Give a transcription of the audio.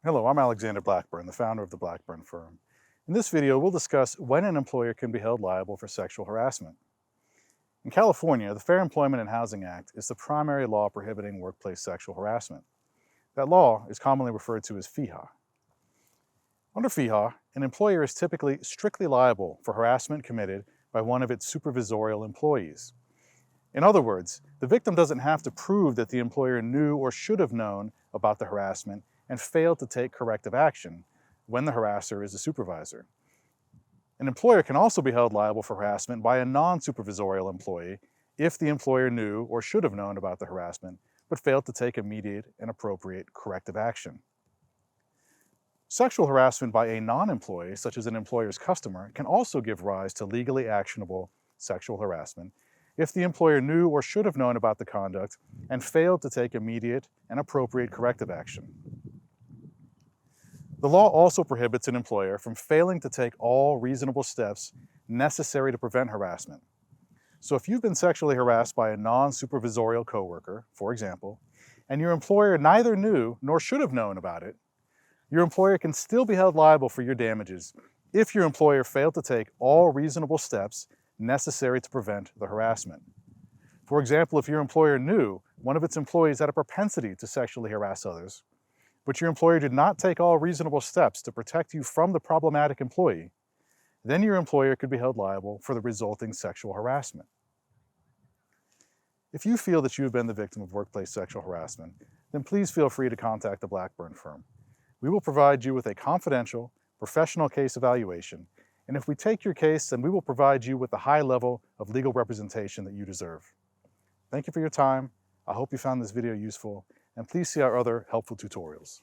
Hello, I'm Alexander Blackburn, the founder of the Blackburn firm. In this video, we'll discuss when an employer can be held liable for sexual harassment. In California, the Fair Employment and Housing Act is the primary law prohibiting workplace sexual harassment. That law is commonly referred to as FEHA. Under FEHA, an employer is typically strictly liable for harassment committed by one of its supervisorial employees. In other words, the victim doesn't have to prove that the employer knew or should have known about the harassment and failed to take corrective action when the harasser is a supervisor. An employer can also be held liable for harassment by a non-supervisorial employee if the employer knew or should have known about the harassment but failed to take immediate and appropriate corrective action. Sexual harassment by a non-employee, such as an employer's customer, can also give rise to legally actionable sexual harassment if the employer knew or should have known about the conduct and failed to take immediate and appropriate corrective action. The law also prohibits an employer from failing to take all reasonable steps necessary to prevent harassment. So if you've been sexually harassed by a non-supervisorial coworker, for example, and your employer neither knew nor should have known about it, your employer can still be held liable for your damages if your employer failed to take all reasonable steps necessary to prevent the harassment. For example, if your employer knew one of its employees had a propensity to sexually harass others, but your employer did not take all reasonable steps to protect you from the problematic employee, then your employer could be held liable for the resulting sexual harassment. If you feel that you have been the victim of workplace sexual harassment, then please feel free to contact the Blackburn firm. We will provide you with a confidential, professional case evaluation, and if we take your case, then we will provide you with the high level of legal representation that you deserve. Thank you for your time. I hope you found this video useful, and please see our other helpful tutorials.